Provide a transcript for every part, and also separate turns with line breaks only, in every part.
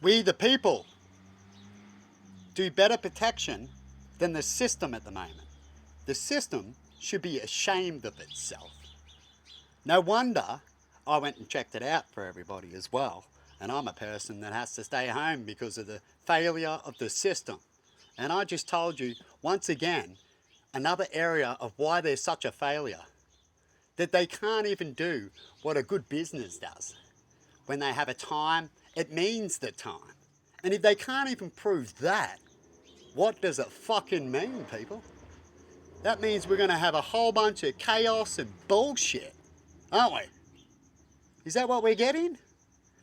we the people do better protection than the system at the moment. The system should be ashamed of itself. No wonder I went and checked it out for everybody as well. And I'm a person that has to stay home because of the failure of the system. And I just told you, once again, another area of why they're such a failure. That they can't even do what a good business does. When they have a time, it means the time. And if they can't even prove that, what does it fucking mean, people? That means we're going to have a whole bunch of chaos and bullshit, aren't we? Is that what we're getting?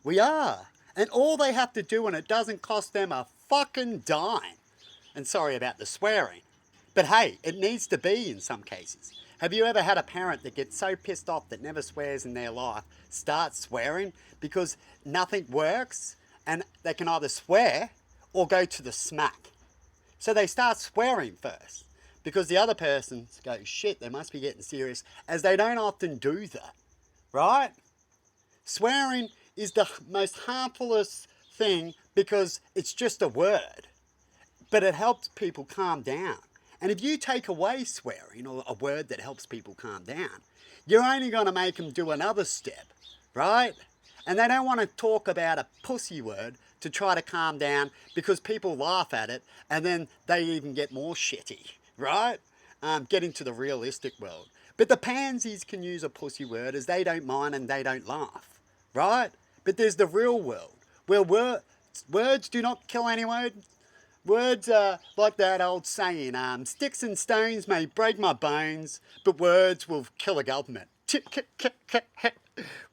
We are. And all they have to do, and it doesn't cost them a fucking dime. And sorry about the swearing. But hey, it needs to be in some cases. Have you ever had a parent that gets so pissed off that never swears in their life, start swearing because nothing works and they can either swear or go to the smack? So they start swearing first because the other person goes, shit, they must be getting serious, as they don't often do that, right? Swearing is the most harmfulest thing because it's just a word, but it helps people calm down. And if you take away swearing, or a word that helps people calm down, you're only going to make them do another step, right? And they don't want to talk about a pussy word to try to calm down because people laugh at it and then they even get more shitty, right? Get into the realistic world. But the pansies can use a pussy word as they don't mind and they don't laugh, right? But there's the real world where words do not kill anyone. Words are like that old saying, sticks and stones may break my bones, but words will kill a government.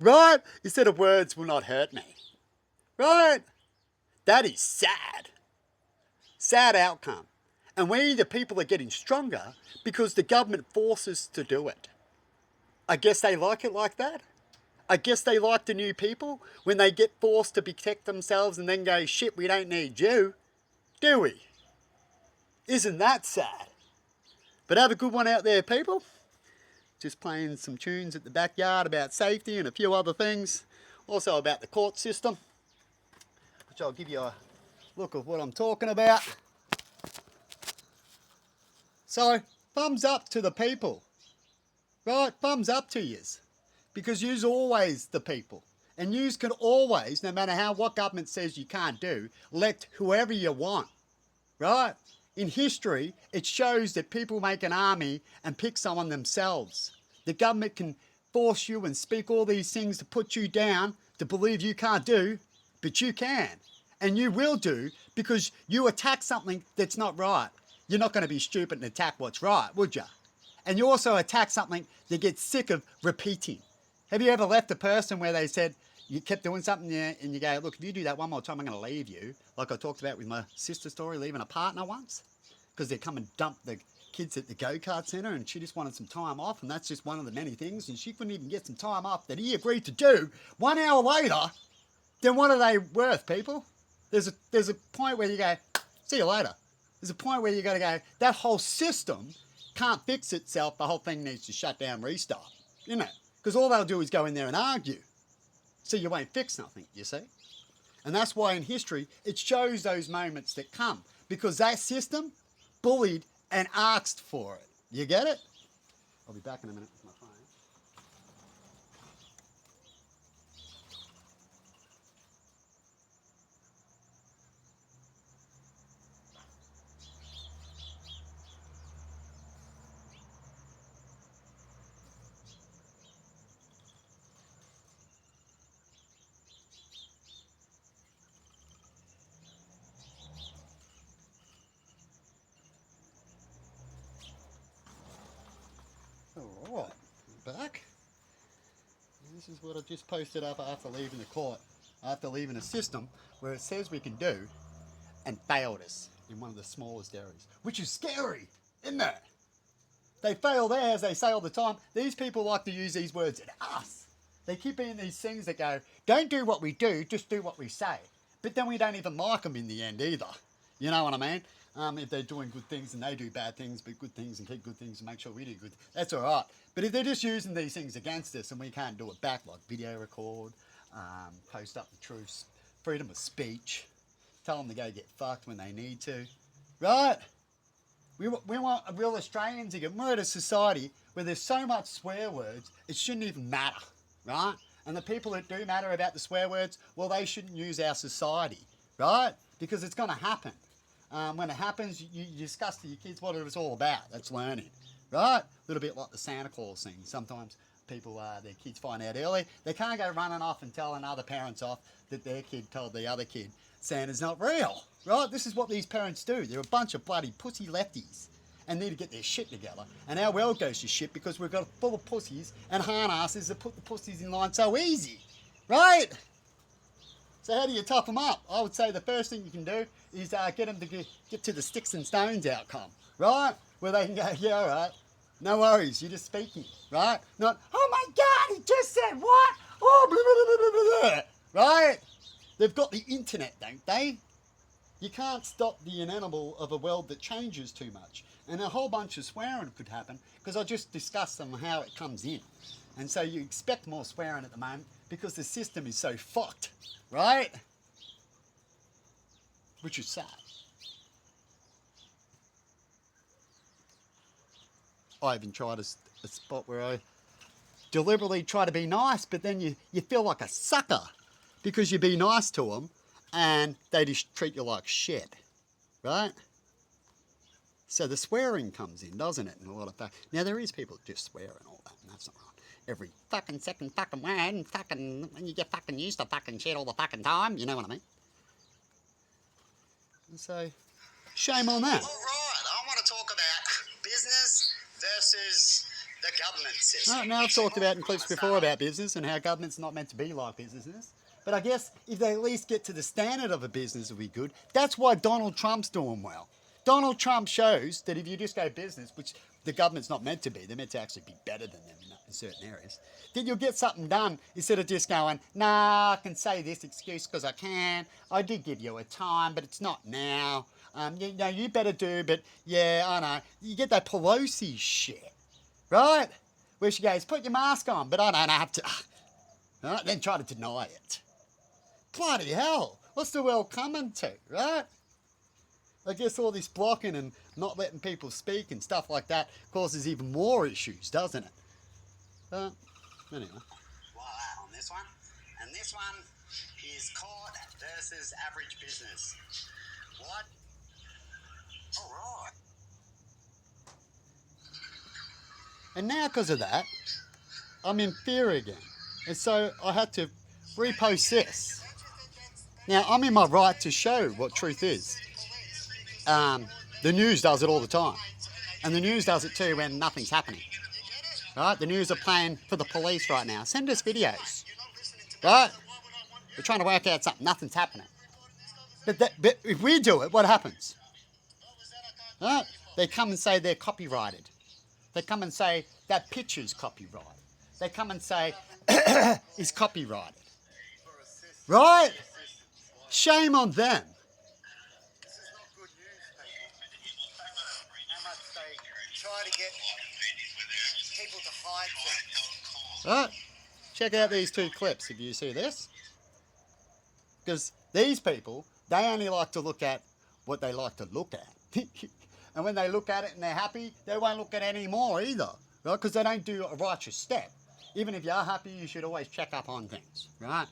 Right? Instead of words will not hurt me. Right? That is sad. Sad outcome. And we, the people, are getting stronger because the government forces to do it. I guess they like it like that. I guess they like the new people when they get forced to protect themselves and then go, shit, we don't need you. Do we? Isn't that sad? But have a good one out there, people. Just playing some tunes at the backyard about safety and a few other things. Also about the court system, which I'll give you a look of what I'm talking about. So, thumbs up to the people. Right? Thumbs up to yous. Because yous always the people. And yous can always, no matter what government says you can't do, elect whoever you want, right? In history, it shows that people make an army and pick someone themselves. The government can force you and speak all these things to put you down, to believe you can't do, but you can. And you will do because you attack something that's not right. You're not going to be stupid and attack what's right, would you? And you also attack something that gets sick of repeating. Have you ever left a person where they said, you kept doing something and you go, look, if you do that one more time, I'm going to leave you. Like I talked about with my sister story, leaving a partner once. Because they come and dump the kids at the go-kart centre and she just wanted some time off. And that's just one of the many things. And she couldn't even get some time off that he agreed to do 1 hour later. Then what are they worth, people? There's a point where you go, see you later. There's a point where you got to go, that whole system can't fix itself. The whole thing needs to shut down, restart. You know, because all they'll do is go in there and argue. So you won't fix nothing, you see? And that's why in history, it shows those moments that come. Because that system bullied and asked for it. You get it? I'll be back in a minute with my phone. Alright, I'm back. This is what I just posted up after leaving the court, after leaving a system where it says we can do and failed us in one of the smallest areas, which is scary, isn't it? They fail there, as they say all the time. These people like to use these words at us. They keep being these things that go, don't do what we do, just do what we say. But then we don't even like them in the end either. You know what I mean? If they're doing good things and they do bad things, but good things and keep good things and make sure we do good, that's all right. But if they're just using these things against us and we can't do it back, like video record, post up the truth, freedom of speech, tell them to go get fucked when they need to, right? We want real Australians again. We're at a society where there's so much swear words, it shouldn't even matter, right? And the people that do matter about the swear words, well, they shouldn't use our society, right? Because it's going to happen. When it happens, you discuss to your kids what it was all about. That's learning, right? A little bit like the Santa Claus thing. Sometimes people, their kids find out early. They can't go running off and telling other parents off that their kid told the other kid Santa's not real, right? This is what these parents do. They're a bunch of bloody pussy lefties and need to get their shit together. And our world goes to shit because we've got full of pussies and harnasses that put the pussies in line so easy, right? So how do you top them up? I would say the first thing you can do is get them to get to the sticks and stones outcome, right? Where they can go, yeah, all right, no worries, you're just speaking, right? Not, oh my God, he just said what? Oh, blah, blah, blah, blah, blah, right? They've got the internet, don't they? You can't stop the inevitable of a world that changes too much. And a whole bunch of swearing could happen because I just discussed them how it comes in. And so you expect more swearing at the moment because the system is so fucked, right? Which is sad. I even tried a spot where I deliberately try to be nice, but then you feel like a sucker because you be nice to them and they just treat you like shit, right? So the swearing comes in, doesn't it? And a lot of now there is people that just swear and all that, and that's not right. Every fucking second fucking word and fucking, when you get fucking used to fucking shit all the fucking time, you know what I mean? And so, shame on that.
All right, I want to talk about business versus the government system.
Now I've talked about in clips before about business and how government's not meant to be like businesses. But I guess if they at least get to the standard of a business, it'll be good. That's why Donald Trump's doing well. Donald Trump shows that if you just go business, which the government's not meant to be, they're meant to actually be better than them in certain areas, then you'll get something done instead of just going, nah, I can say this excuse because I can. I did give you a time, but it's not now. You better do, but yeah, I know. You get that Pelosi shit, right? Where she goes, put your mask on, but I don't have to. Right? Then try to deny it. Bloody hell, what's the world coming to, right? I guess all this blocking and not letting people speak and stuff like that causes even more issues, doesn't it? Anyway.
Voila, on this one. And this one is court versus average business. What? All right.
And now because of that, I'm in fear again. And so I had to repost this. Now, I'm in my right to show what truth is. The news does it all the time. And the news does it too when nothing's happening. Right? The news are playing for the police right now. Send us videos. Right? We're trying to work out something. Nothing's happening. But if we do it, what happens? Right? They come and say they're copyrighted. They come and say that picture's copyrighted. They come and say it's copyrighted. Right? Shame on them.
This is not good news, people. How much they try to get people to hide things.
Right? Check out these two clips if you see this. Because these people, they only like to look at what they like to look at. And when they look at it and they're happy, they won't look at it anymore either. Right? Because they don't do a righteous step. Even if you're happy, you should always check up on things. Right?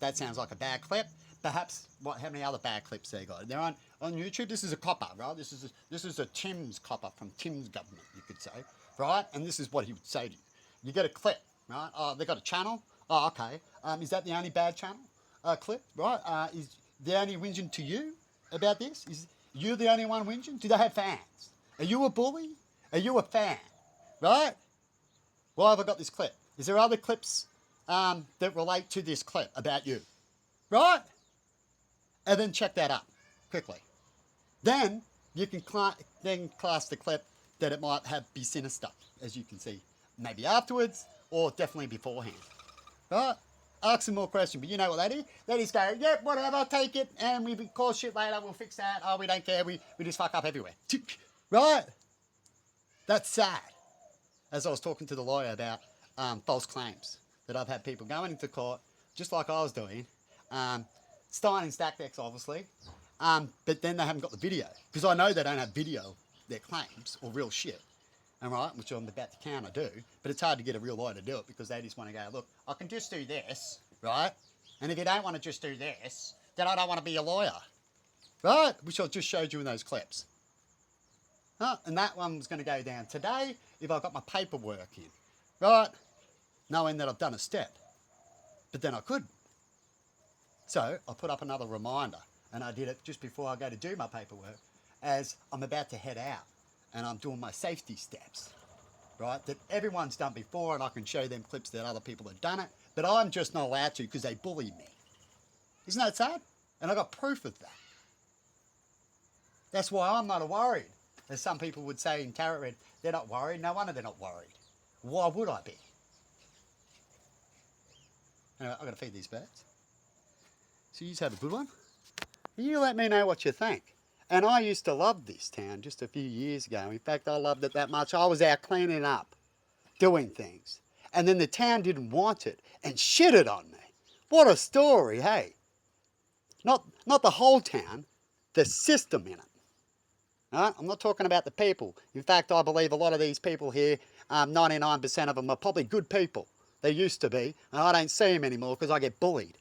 That sounds like a bad clip. Perhaps, how many other bad clips they got? They're on YouTube. This is a copper, right? This is a Tim's copper from Tim's government, you could say, right? And this is what he would say to you. You get a clip, right? Oh, they got a channel. Oh, okay. Is that the only bad channel clip, right? Is they only whinging to you about this? Is you the only one whinging? Do they have fans? Are you a bully? Are you a fan? Right? Why have I got this clip? Is there other clips that relate to this clip about you? Right? And then check that up quickly. Then you can class the clip that it might be sinister, as you can see, maybe afterwards or definitely beforehand. Right? Ask some more questions, but you know what they do? They just go, yep, whatever, take it, and we cause shit later, we'll fix that. Oh, we don't care, we just fuck up everywhere. Right? That's sad. As I was talking to the lawyer about false claims, that I've had people going into court, just like I was doing, Stein and Stackdex, obviously, but then they haven't got the video. Because I know they don't have video of their claims or real shit. All right, which I'm about to counter do, but it's hard to get a real lawyer to do it because they just want to go, look, I can just do this, right? And if you don't want to just do this, then I don't want to be a lawyer, right? Which I just showed you in those clips. And that one was going to go down today if I got my paperwork in, right? Knowing that I've done a step. But then I couldn't. So I put up another reminder, and I did it just before I go to do my paperwork as I'm about to head out and I'm doing my safety steps, right? That everyone's done before, and I can show them clips that other people have done it, but I'm just not allowed to because they bullied me. Isn't that sad? And I got proof of that. That's why I'm not worried. As some people would say in Carrot Red, they're not worried. No wonder they're not worried. Why would I be? Anyway, I've got to feed these birds. So you just have a good one. You let me know what you think. And I used to love this town just a few years ago. In fact, I loved it that much. I was out cleaning up, doing things. And then the town didn't want it and shitted on me. What a story, hey? Not the whole town, the system in it. Right? I'm not talking about the people. In fact, I believe a lot of these people here, 99% of them are probably good people. They used to be, and I don't see them anymore because I get bullied.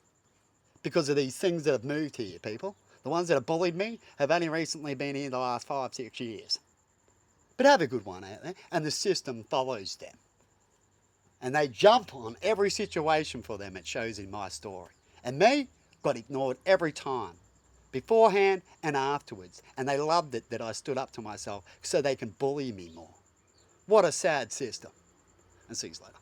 Because of these things that have moved here, people. The ones that have bullied me have only recently been here the last 5-6 years. But have a good one out there, and the system follows them. And they jump on every situation for them, it shows in my story. And me, got ignored every time. Beforehand and afterwards. And they loved it that I stood up to myself so they can bully me more. What a sad system. And see you later.